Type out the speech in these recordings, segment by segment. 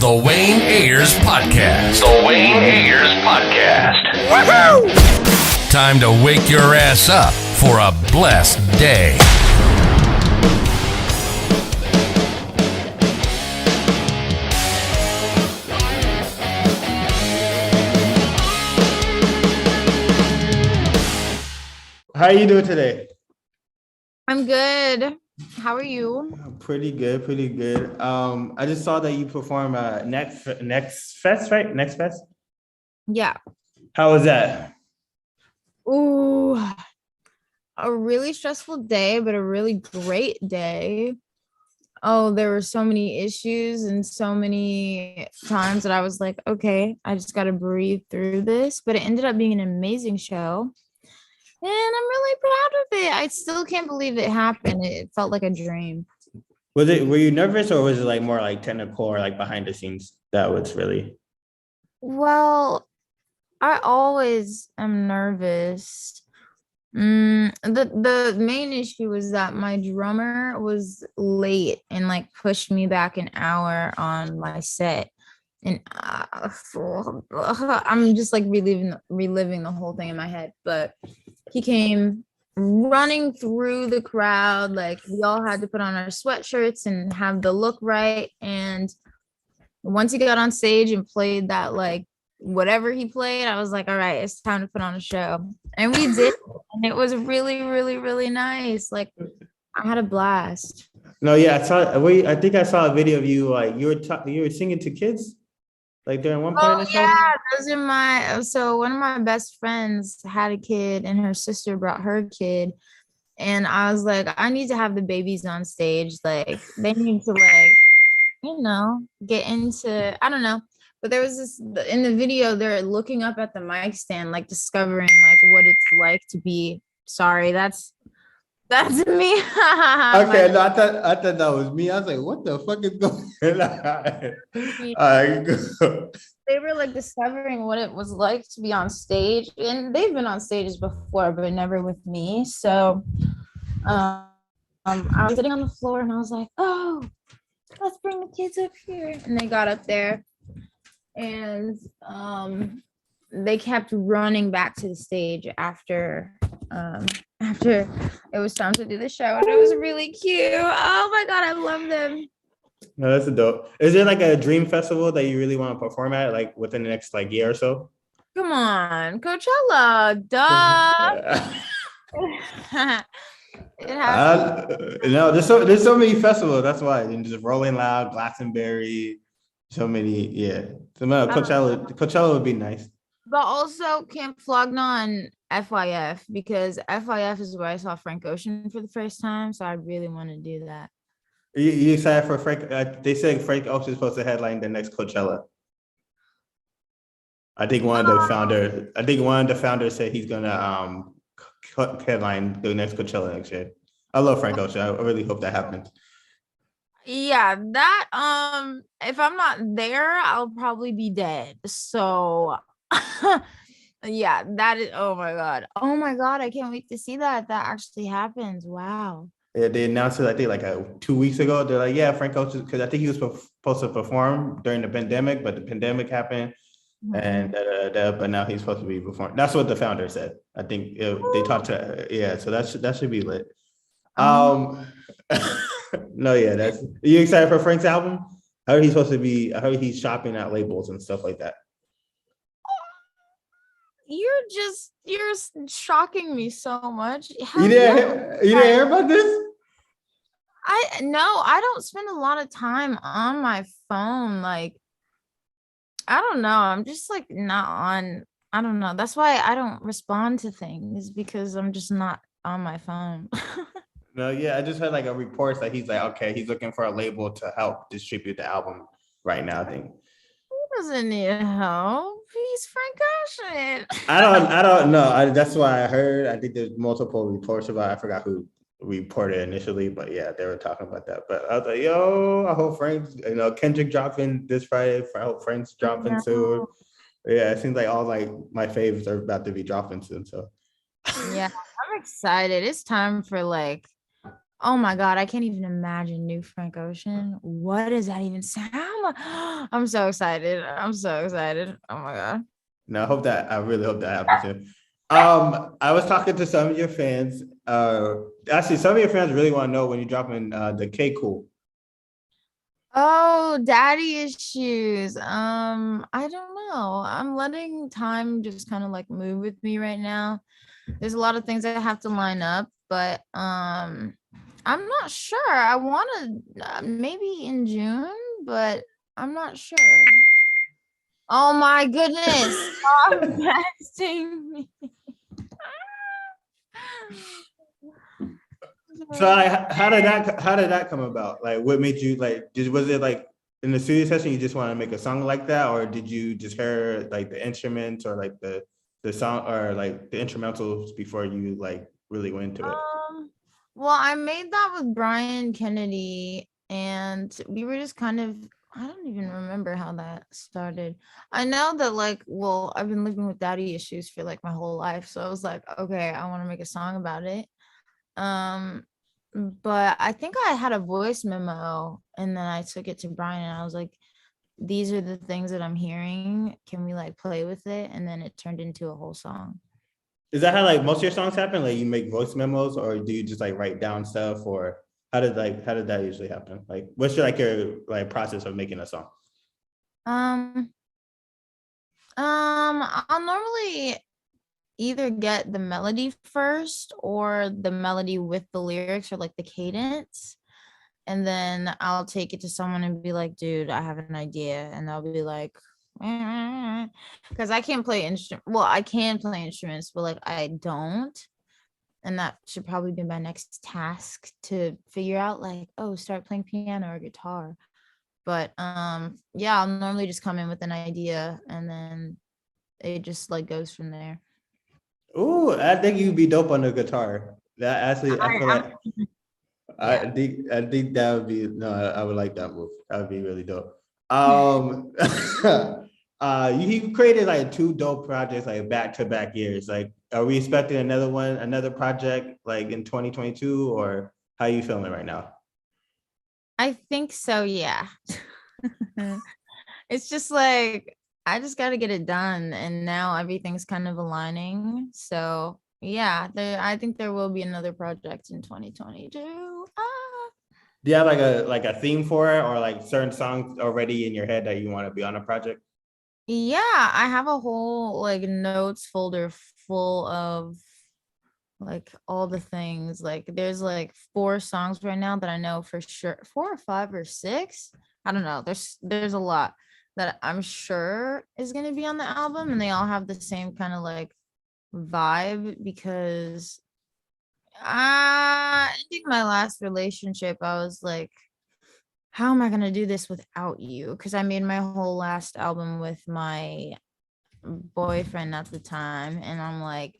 The Wayne Ayers Podcast. The Wayne Ayers Podcast. Woohoo! Time to wake your ass up for a blessed day. How are you doing today? I'm good. How are you? Pretty good, pretty good. I just saw that you perform Next Fest, right? Next Fest? Yeah. How was that? Ooh, a really stressful day, but a really great day. Oh, there were so many issues and so many times that I was like, okay, I just got to breathe through this. But it ended up being an amazing show. And I'm really proud of it. I still can't believe it happened. It felt like a dream. Were you nervous, or was it like more like technical or like behind the scenes that was really? Well, I always am nervous. The main issue was that my drummer was late and like pushed me back an hour on my set. And I'm just like reliving the whole thing in my head. But he came running through the crowd, like we all had to put on our sweatshirts and have the look right. And once he got on stage and played that like whatever he played, I was like, all right, it's time to put on a show. And we did, and it was really, really, really nice. Like I had a blast. No, yeah, I think I saw a video of you like you were singing to kids. Like during one point in the show? Yeah, so one of my best friends had a kid and her sister brought her kid. And I was like, I need to have the babies on stage. Like they need to get into, I don't know. But there was this in the video, they're looking up at the mic stand, like discovering like what it's like to be, sorry, that's me. Okay, no, I thought that was me. I was like, what the fuck is going on? They were like discovering what it was like to be on stage, and they've been on stages before, but never with me. So I was sitting on the floor and I was like, oh, let's bring the kids up here. And they got up there and they kept running back to the stage after it was time to do the show, and it was really cute. Oh my god, I love them. No, that's dope. Is there like a dream festival that you really want to perform at, like within the next like year or so? Come on, Coachella, duh. It has no, there's so many festivals. That's why. And just Rolling Loud, Glastonbury, so many. Yeah, Coachella would be nice. But also Camp Flogna and FYF, because FYF is where I saw Frank Ocean for the first time. So I really want to do that. You excited for Frank? They said Frank Ocean is supposed to headline the next Coachella. I think one of the founders said he's gonna headline the next Coachella next year. I love Frank Ocean. I really hope that happens. Yeah, that if I'm not there, I'll probably be dead. So yeah, that is, oh my god, I can't wait to see that actually happens. Wow. Yeah, they announced it I think like 2 weeks ago. They're like, yeah, Frank Ocean, because I think he was supposed to perform during the pandemic, but the pandemic happened. And but now he's supposed to be performing. That's what the founder said. I think they talked to so that should be lit. No, yeah, that's, are you excited for Frank's album? How are he supposed to be? How he's shopping at labels and stuff like that? You're shocking me so much. You didn't hear about this? I don't spend a lot of time on my phone. Like, I don't know. I'm just like not on. I don't know. That's why I don't respond to things, because I'm just not on my phone. No, yeah, I just heard like a report that he's like, okay, he's looking for a label to help distribute the album right now. I think he doesn't need help. He's Frank Ocean. I don't know. That's why I heard. I think there's multiple reports about it. I forgot who reported initially, but yeah, they were talking about that. But I was like, yo, I hope Frank's, Kendrick dropping this Friday. I hope Frank's dropping soon. Yeah, it seems like all like my faves are about to be dropping soon. So yeah, I'm excited. It's time for like Oh my God, I can't even imagine New Frank Ocean. What does that even sound like? I'm so excited. I'm so excited. Oh my God. No, I really hope that happens soon. I was talking to some of your fans. Actually, some of your fans really want to know when you're dropping the K Cool. Oh, daddy issues. I don't know. I'm letting time just kind of like move with me right now. There's a lot of things that have to line up, but I'm not sure. I want to maybe in June, but I'm not sure. Oh my goodness. Stop texting me. So how did that come about? Like, what made you like? Was it like in the studio session you just want to make a song like that, or did you just hear like the instruments or like the song or like the instrumentals before you like really went into it? Well, I made that with Brian Kennedy, and we were just kind of, I don't even remember how that started. I know that, like, well, I've been living with daddy issues for like my whole life. So I was like, okay, I want to make a song about it. Um, but I think I had a voice memo and then I took it to Brian and I was like, these are the things that I'm hearing. Can we like play with it? And then it turned into a whole song. Is that how like most of your songs happen? Like you make voice memos, or do you just like write down stuff, or how did that usually happen? Like, what's your like your like process of making a song? Um, I'll normally either get the melody first or the melody with the lyrics or like the cadence. And then I'll take it to someone and be like, dude, I have an idea. And they'll be like, because I can't play instrument. Well, I can play instruments, but like I don't. And that should probably be my next task to figure out like, oh, start playing piano or guitar. But yeah, I'll normally just come in with an idea and then it just like goes from there. Ooh, I think you'd be dope on the guitar. That actually, I feel I'm like yeah. I think that would be no, I would like that move. That would be really dope. You created like two dope projects like back to back years. Like, are we expecting another project like in 2022, or how are you feeling right now? I think so, yeah. It's just like I just got to get it done and now everything's kind of aligning. So, yeah, I think there will be another project in 2022. Ah. Do you have like a theme for it, or like certain songs already in your head that you want to be on a project? Yeah, I have a whole like notes folder full of like all the things. Like there's like 4 songs right now that I know for sure, 4 or 5 or 6. I don't know. There's a lot that I'm sure is gonna be on the album, and they all have the same kind of like vibe because I think my last relationship, I was like, how am I gonna do this without you? Because I made my whole last album with my boyfriend at the time, and I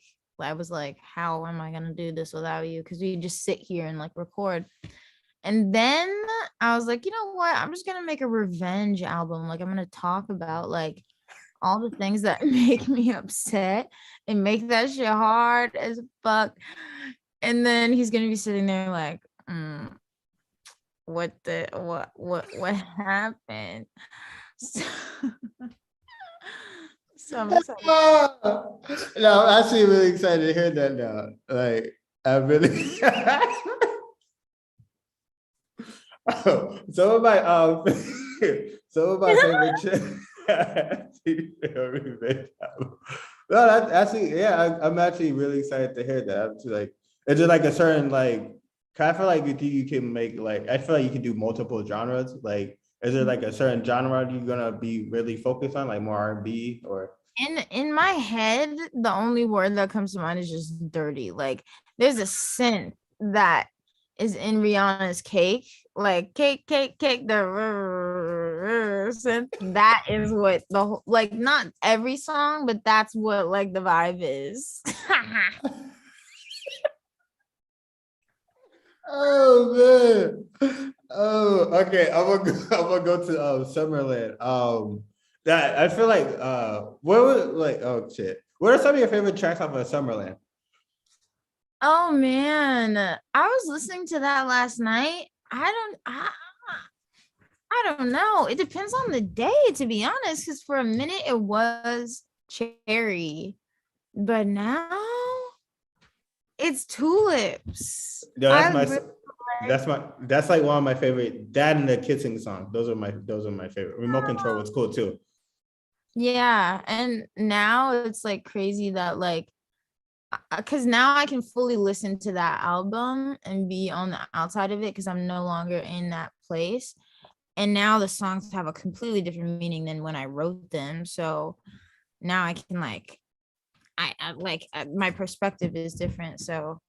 was like, how am I gonna do this without you? Because we just sit here and like record. And then I was like, you know what? I'm just gonna make a revenge album. Like I'm gonna talk about like all the things that make me upset and make that shit hard as fuck. And then he's gonna be sitting there like, what happened? So, so I'm excited. No, I'm actually really excited to hear that now. Like, I really. Some of my some of my favorite. No, that's actually yeah. I'm actually really excited to hear that. I'm just like, is it like a certain like? I feel like you can make like I feel like you can do multiple genres. Like, is there like a certain genre you're gonna be really focused on, like more R&B or? In my head, the only word that comes to mind is just dirty. Like there's a scent that is in Rihanna's cake, like cake, the scent. That is what the whole, like not every song, but that's what like the vibe is. Oh man. Oh, okay. I'm gonna go to Summerland. That I feel like what was like oh shit. What are some of your favorite tracks off of Summerland? Oh man, I was listening to that last night. I don't know. It depends on the day, to be honest, because for a minute it was cherry, but now it's tulips. No, I really like, that's like one of my favorite. That and the kissing song. Those are my favorite. Remote Control was cool too. yeah, and now it's like crazy that like because now I can fully listen to that album and be on the outside of it because I'm no longer in that place. And now the songs have a completely different meaning than when I wrote them. So now I can like my perspective is different. So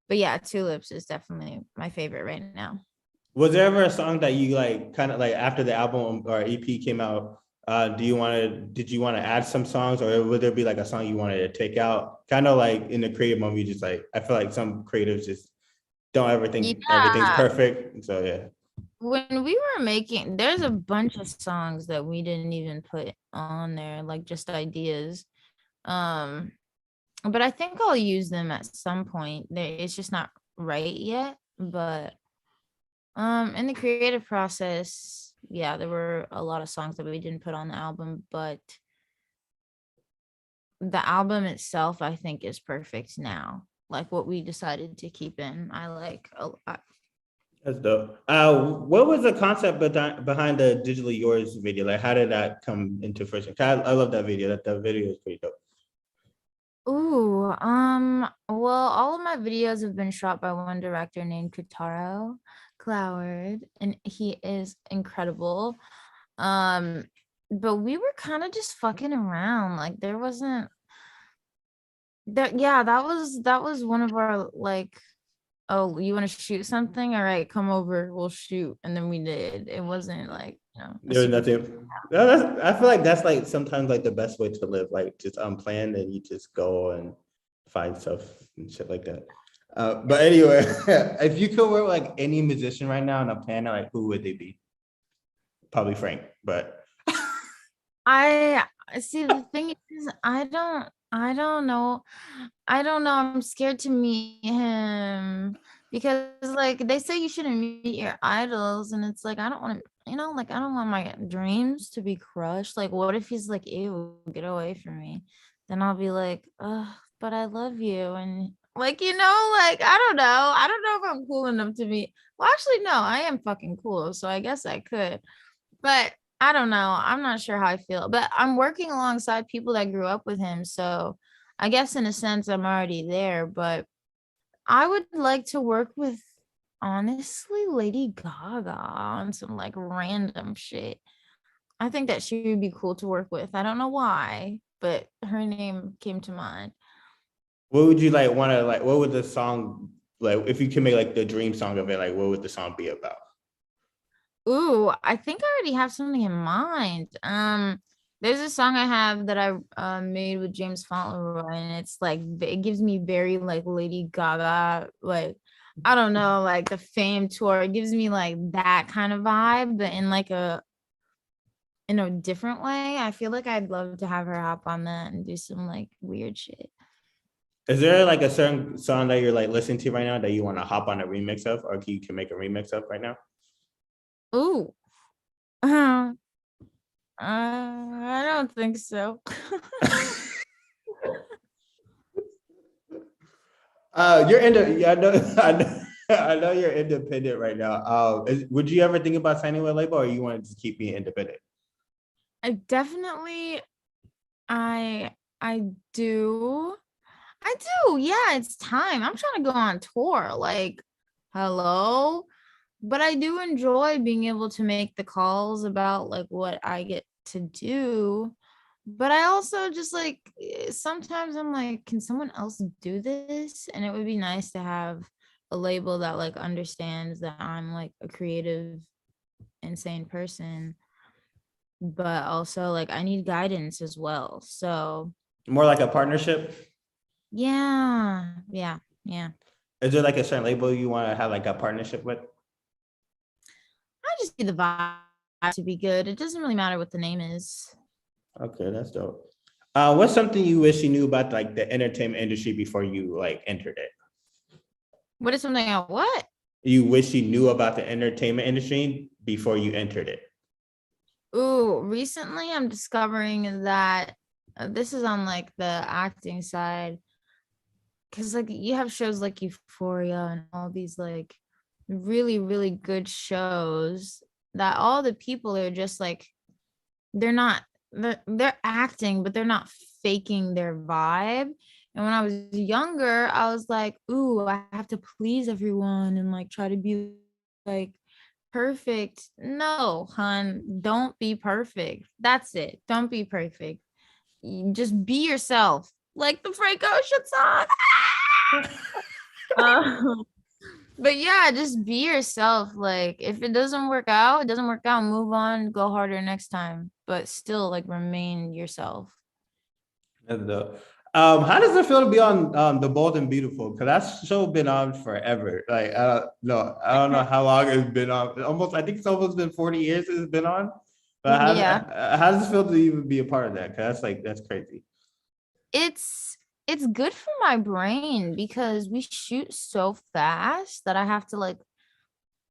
but yeah, Tulips is definitely my favorite right now. Was there ever a song that you like kind of like after the album or EP came out? Did you want to add some songs, or would there be like a song you wanted to take out? Kind of like in the creative moment, you just like, I feel like some creatives just don't ever think everything's Yeah. perfect. So yeah. When we were making, there's a bunch of songs that we didn't even put on there, like just ideas. Um, but I think I'll use them at some point. It's just not right yet. But in the creative process, yeah, there were a lot of songs that we didn't put on the album, but the album itself, I think, is perfect now. Like what we decided to keep in, I like a lot. That's dope. What was the concept behind the Digitally Yours video? Like, how did that come into fruition? I love that video. That video is pretty dope. Ooh, well, all of my videos have been shot by one director named Kotaro Cloward, and he is incredible. Um, but we were kind of just fucking around. Like there wasn't that, yeah, that was one of our like, oh, you want to shoot something? All right, come over, we'll shoot. And then we did. It wasn't like, a There was super nothing. No, I feel like that's like sometimes like the best way to live, like just unplanned and you just go and find stuff and shit like that. But anyway, if you could work like any musician right now on a planet, like who would they be? Probably Frank, but I see the thing is I don't know. I don't know. I'm scared to meet him because like they say you shouldn't meet your idols and it's like I don't want to, like I don't want my dreams to be crushed. Like what if he's like, ew, get away from me? Then I'll be like, oh, but I love you. And like, like I don't know. I don't know if I'm cool enough to be. Well, actually, no, I am fucking cool. So I guess I could. But I don't know. I'm not sure how I feel, but I'm working alongside people that grew up with him. So I guess in a sense, I'm already there. But I would like to work with, honestly, Lady Gaga on some like random shit. I think that she would be cool to work with. I don't know why, but her name came to mind. what would you like want to like? What would the song like if you can make like the dream song of it? Like, what would the song be about? Ooh, I think I already have something in mind. There's a song I have that I made with James Fauntleroy, and it's like it gives me very like Lady Gaga, like I don't know, like the Fame tour. It gives me like that kind of vibe, but in a different way. I feel like I'd love to have her hop on that and do some like weird shit. Is there like a certain song that you're like listening to right now that you want to hop on a remix of, or you can make a remix of right now? Ooh, I don't think so. You're yeah, I know, I know you're independent right now. Would you ever think about signing with a label, or you want to just keep being independent? I definitely I do. I do. Yeah, it's time. I'm trying to go on tour. Like, hello. But I do enjoy being able to make the calls about like what I get to do. But I also just like sometimes I'm like, can someone else do this? And it would be nice to have a label that like understands that I'm like a creative, insane person, but also like I need guidance as well. So More like a partnership? yeah. Is there like a certain label you want to have like a partnership with? I just need the vibe to be good. It doesn't really matter what the name is. Okay, that's dope. What's something you wish you knew about like the entertainment industry before you like entered it? What is something I what? You wish you knew about the entertainment industry before you entered it. Ooh, recently I'm discovering that this is on like the acting side, because like you have shows like Euphoria and all these like really, really good shows that all the people are just like they're not they're acting, but they're not faking their vibe. And when I was younger, I was like, ooh, I have to please everyone and like try to be like perfect. No, hun, don't be perfect. That's it. Don't be perfect. Just be yourself. Like the Frank Ocean song. um, but yeah, just be yourself. Like if it doesn't work out, it doesn't work out. Move on, go harder next time. But still like remain yourself. That's dope. How does it feel to be on The Bold and Beautiful? Because that show been on forever. Like, no, I don't know how long it's been on. Almost, I think it's almost been 40 years it's been on. But Yeah. how does it feel to even be a part of that? Because that's crazy. It's good for my brain because we shoot so fast that I have to like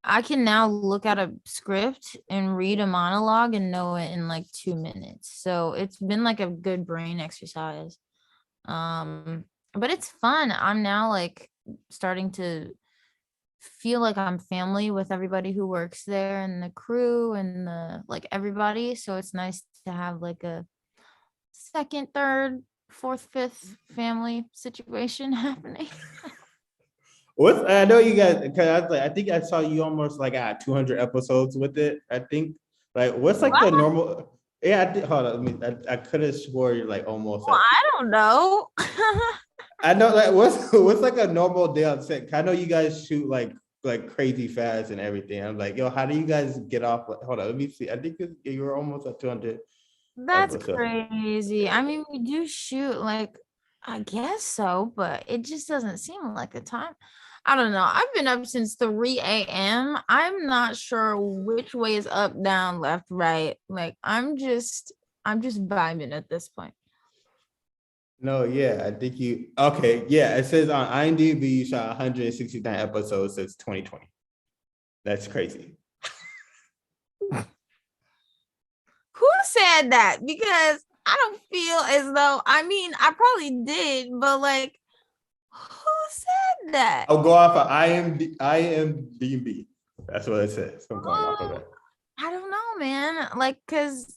I can now look at a script and read a monologue and know it in like 2 minutes. So it's been like a good brain exercise. But it's fun. I'm now like starting to feel like I'm family with everybody who works there and the crew and the like everybody. So it's nice to have like a second, third, fourth, fifth family situation happening. I know you guys, because I think I saw you almost like at 200 episodes with it. I think, like, what's like the normal? Yeah, hold on. I could have swore you're like almost. Well, I don't know. I know, like, what's like a normal day on set? I know you guys shoot like crazy fast and everything. I'm like, yo, how do you guys get off? Hold on, let me see. I think you were almost at 200 That's episodes. crazy. I mean, we do shoot like, I guess so, but it just doesn't seem like a time. I don't know. I've been up since 3 a.m. I'm not sure which way is up, down, left, right. Like I'm just vibing at this point. No, yeah, I think you. Okay, yeah, it says on IMDb you shot 169 episodes since 2020. That's crazy. Who said that? Because I don't feel as though, I mean, I probably did, but like, who said that? I'll go off of IMDb. That's what it says. I'm going off of it. I don't know, man. Like, cause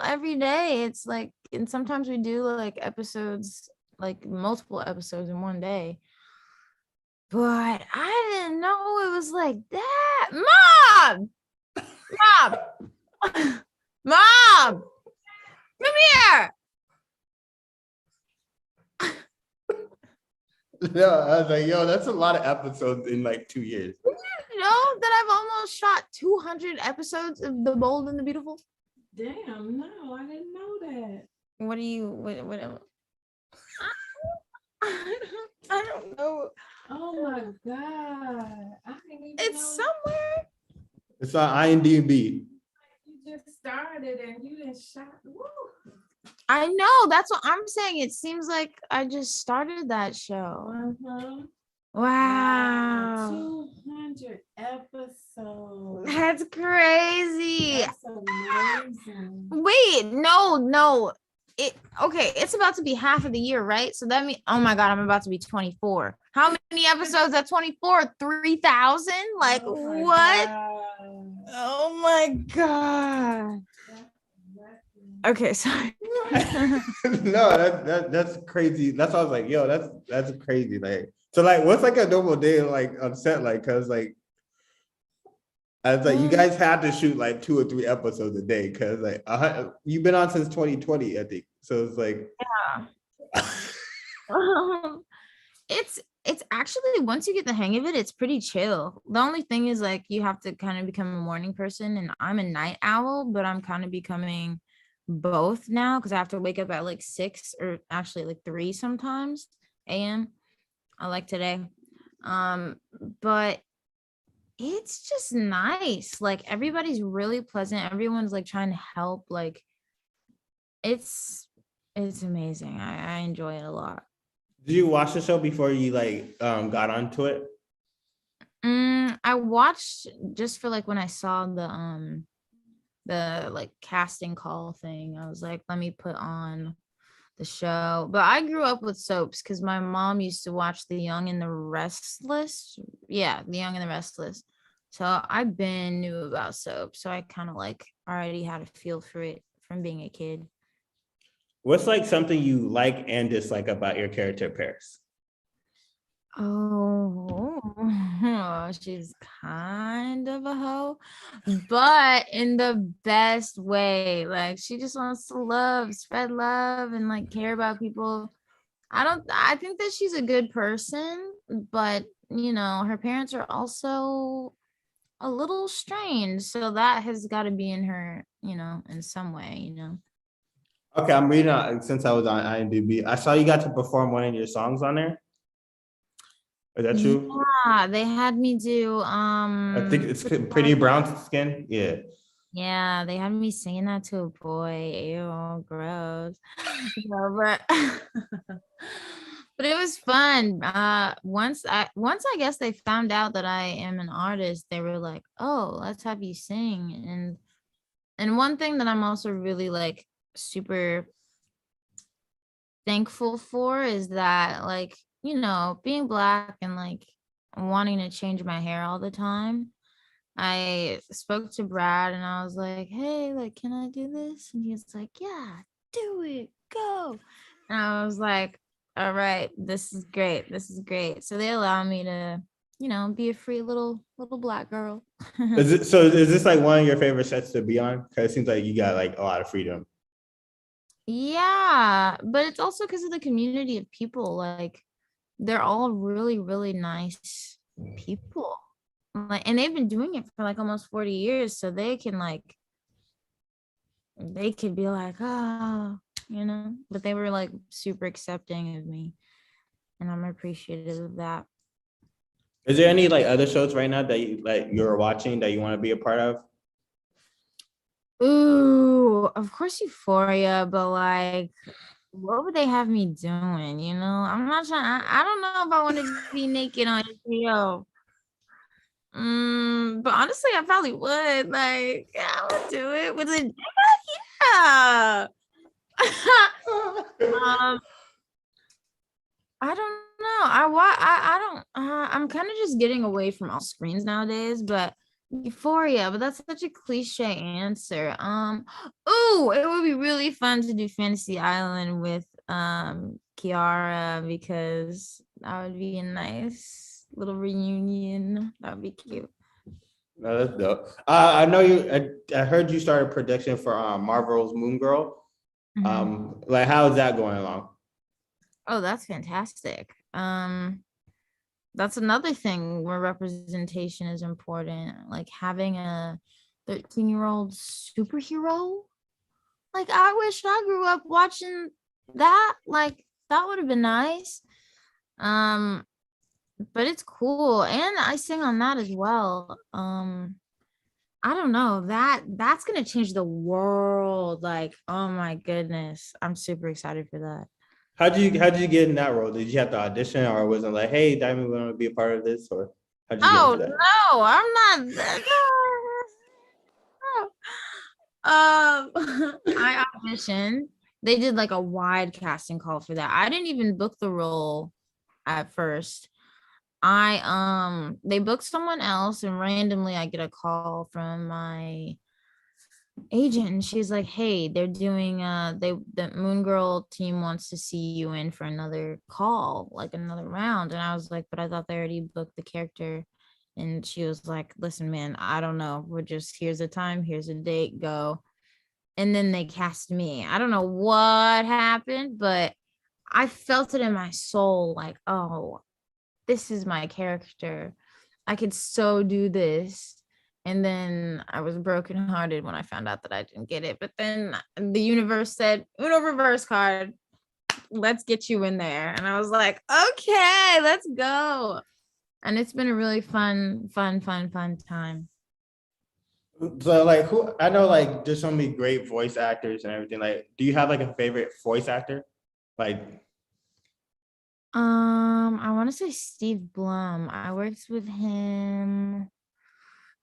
every day it's like, and sometimes we do like episodes, like multiple episodes in one day. But I didn't know it was like that. Mom! Mom! Mom! Come here! No, I was like, yo, that's a lot of episodes in like 2 years. You know that I've almost shot 200 episodes of The Bold and the Beautiful? Damn, no, I didn't know that. What do you, what I don't know. Oh my God. I didn't even It's know somewhere. It's on IMDb. you just started and you didn't shot. Woo. I know. That's what I'm saying. It seems like I just started that show. Uh-huh. Wow. 200 episodes. That's crazy. That's amazing. Wait, no. It's about to be half of the year, right? So that means, oh my God, I'm about to be 24. How many episodes at 24? 3,000? Like, Oh my what? God. Oh my God. Okay, sorry. No, that's crazy. That's why I was like, yo, that's crazy. Like, so like, what's like a normal day like on set? Like, cause like, I was like, you guys had to shoot like 2 or 3 episodes a day, cause like you've been on since 2020, I think. So it's like, yeah. It's actually, once you get the hang of it, it's pretty chill. The only thing is like you have to kind of become a morning person, and I'm a night owl, but I'm kind of becoming both now because I have to wake up at like 6 or actually like 3 sometimes a.m. I like today. But it's just nice. Like everybody's really pleasant. Everyone's like trying to help. Like it's amazing. I enjoy it a lot. did you watch the show before you like got onto it? I watched just for like when I saw the like casting call thing. I was like, let me put on the show. But I grew up with soaps because my mom used to watch The Young and the Restless. Yeah, The Young and the Restless. So I've been knew about soap. So I kind of like already had a feel for it from being a kid. What's like something you like and dislike about your character Paris? Oh, she's kind of a hoe, but in the best way. Like she just wants to love, spread love, and like care about people. I think that she's a good person, but her parents are also a little strange. So that has got to be in her, in some way. Okay, I'm reading since I was on IMDb. I saw you got to perform one of your songs on there. Is that true? Yeah, they had me do I think it's Pretty Brown Skin. Yeah. yeah, they had me singing that to a boy. Ew, gross. No, but but it was fun. Once I guess they found out that I am an artist, they were like, "Oh, let's have you sing." And one thing that I'm also really like super thankful for is that like, being black and like wanting to change my hair all the time. I spoke to Brad and I was like, hey, like, can I do this? And he was like, yeah, do it, go. And I was like, all right, this is great. This is great. So they allow me to, be a free little black girl. Is this like one of your favorite sets to be on? Because it seems like you got like a lot of freedom. Yeah, but it's also because of the community of people. Like, they're all really, really nice people. Like, and they've been doing it for like almost 40 years. So they can like, they could be like, oh, but they were like super accepting of me. And I'm appreciative of that. Is there any like other shows right now that you're watching that you want to be a part of? Ooh, of course Euphoria, but like, what would they have me doing? I'm not trying. I don't know if I want to be naked on HBO. But honestly, I probably would. Like, yeah, I would do it with a yeah. I don't know. I don't. I'm kind of just getting away from all screens nowadays. But Euphoria. But that's such a cliche answer. Oh, it would be really fun to do Fantasy Island with Kiara because that would be a nice little reunion. That would be cute. No, that's dope. I know you. I heard you started production for Marvel's Moon Girl. Like how is that going along? Oh, that's fantastic. That's another thing where representation is important. Like having a 13-year-old superhero. Like I wish I grew up watching that. Like that would have been nice. But it's cool. And I sing on that as well. I don't know. That's gonna change the world. Like, oh my goodness. I'm super excited for that. How did you get in that role? Did you have to audition, or was it like, hey, Diamond, we want to be a part of this, or how did you get Oh into that? no, I'm not. I auditioned. They did like a wide casting call for that. I didn't even book the role at first. They booked someone else and randomly I get a call from my agent and she's like, hey, they're doing the Moon Girl team wants to see you in for another call, like another round. And I was like, but I thought they already booked the character. And she was like, listen, man, I don't know. We're just here's a time, here's a date, go. And then they cast me. I don't know what happened, but I felt it in my soul, like, oh, this is my character. I could so do this. And then I was brokenhearted when I found out that I didn't get it. But then the universe said, Uno reverse card, let's get you in there. And I was like, okay, let's go. And it's been a really fun time. So like, who I know, like, there's so many great voice actors and everything. Like, do you have like a favorite voice actor? Like, I want to say Steve Blum. I worked with him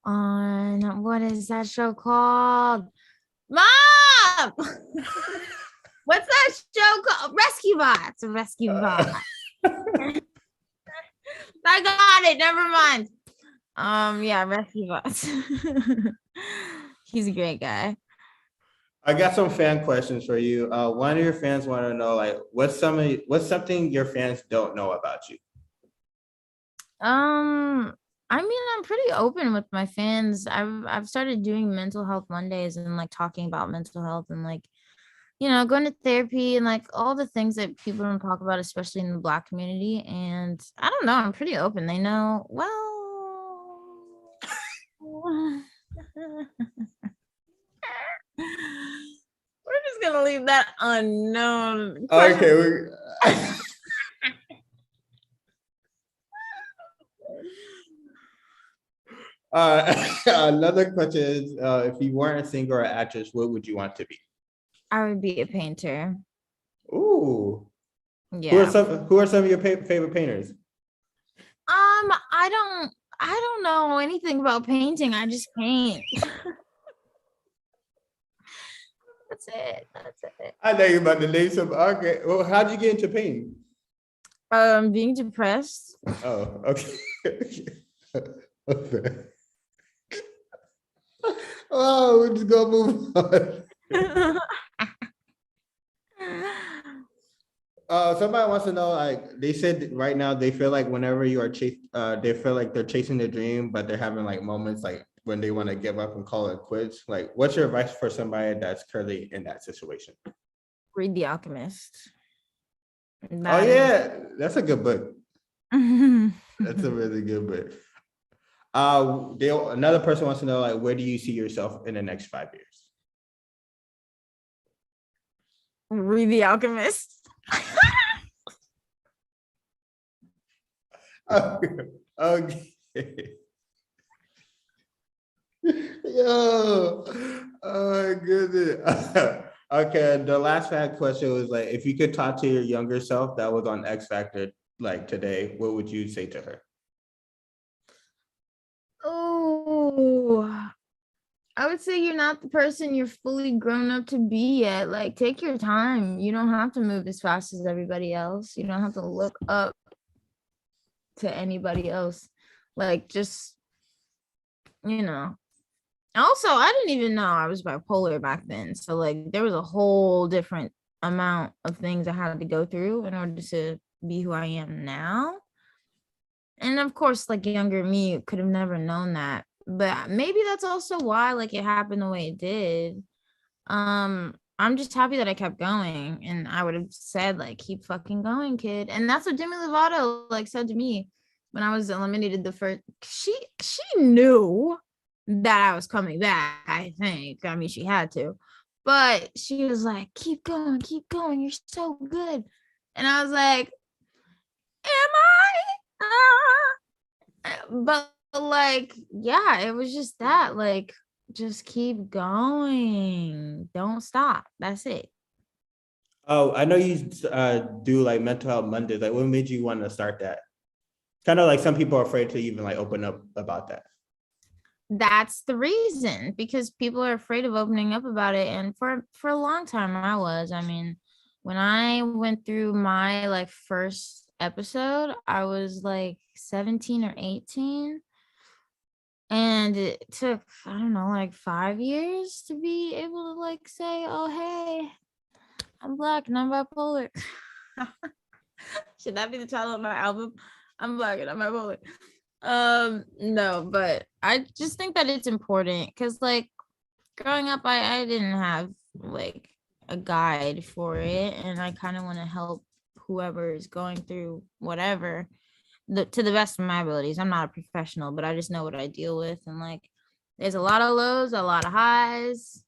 on what is that show called? Mom! What's that show called? Rescue Bots. Rescue Bots. I got it. Never mind. Yeah, Rescue Bots. He's a great guy. I got some fan questions for you. One of your fans want to know, like, what's something your fans don't know about you? I mean, I'm pretty open with my fans. I've started doing mental health Mondays and like talking about mental health and like, going to therapy and like all the things that people don't talk about, especially in the Black community. And I don't know, I'm pretty open. They know, well, we're just gonna leave that unknown. Okay. Another question is, if you weren't a singer or actress, what would you want to be? I would be a painter. Ooh. Yeah. Who are some of your favorite painters? I don't know anything about painting. I just paint. That's it. I know you're about to name some. Okay. Well, how'd you get into painting? Being depressed. Oh, okay. Okay. Oh, we're just gonna move on. Somebody wants to know, like, they said right now they feel like whenever you are they feel like they're chasing their dream, but they're having like moments like when they want to give up and call it quits. Like, what's your advice for somebody that's currently in that situation? Read The Alchemist. Oh yeah, that's a good book. That's a really good book. Another person wants to know, like, where do you see yourself in the next 5 years? Read The Alchemist. Okay. Yo, oh my goodness. Okay, the last fact question was like, if you could talk to your younger self that was on X Factor like today, what would you say to her? Oh, I would say you're not the person you're fully grown up to be yet. Like, take your time. You don't have to move as fast as everybody else. You don't have to look up to anybody else. Like, just, Also, I didn't even know I was bipolar back then. So, like, there was a whole different amount of things I had to go through in order to be who I am now. And of course, like, younger me could have never known that. But maybe that's also why, like, it happened the way it did. I'm just happy that I kept going. And I would have said, like, keep fucking going, kid. And that's what Demi Lovato, like, said to me when I was eliminated the first. She knew that I was coming back, I think. I mean, she had to. But she was like, keep going, you're so good. And I was like, am I? But like, yeah, it was just that, like, just keep going. Don't stop. That's it. Oh, I know you do like mental health Mondays. Like, what made you want to start that? Kind of like some people are afraid to even like open up about that. That's the reason, because people are afraid of opening up about it. And for a long time I was. I mean, when I went through my like first episode, I was like 17 or 18. And it took, I don't know, like 5 years to be able to like say, oh, hey, I'm Black and I'm bipolar. Should that be the title of my album? I'm Black and I'm bipolar. No, but I just think that it's important because like growing up, I didn't have like a guide for it, and I kind of want to help whoever is going through whatever to the best of my abilities. I'm not a professional, but I just know what I deal with, and like there's a lot of lows, a lot of highs,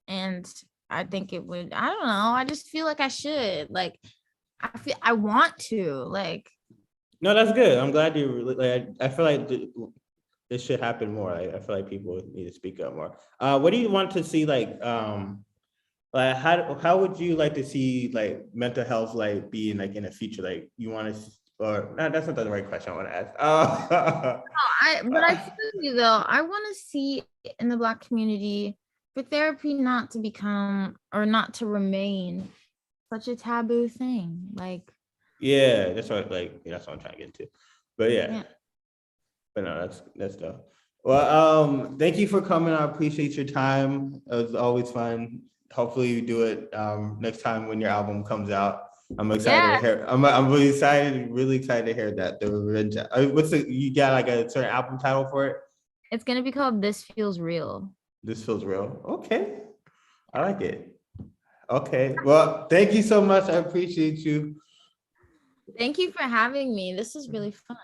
and I think it would, I don't know, I just feel like I should, like, I want to, like. No, that's good. I'm glad you like. I feel like this should happen more. I feel like people need to speak up more. What do you want to see, like, like how would you like to see like mental health like be in like in the future? Like you want to, or no, that's not the right question I want to ask. I feel you though. I want to see in the Black community for therapy not to become or not to remain such a taboo thing. Like, Yeah, that's what that's what I'm trying to get into. But yeah. but no, that's dope. Well, thank you for coming. I appreciate your time. It was always fun. Hopefully you do it next time when your album comes out. I'm excited to hear. I'm really excited to hear that the revenge. You got like a certain album title for it? It's gonna be called This Feels Real. This feels real. Okay, I like it. Okay, well, thank you so much. I appreciate you. Thank you for having me. This is really fun.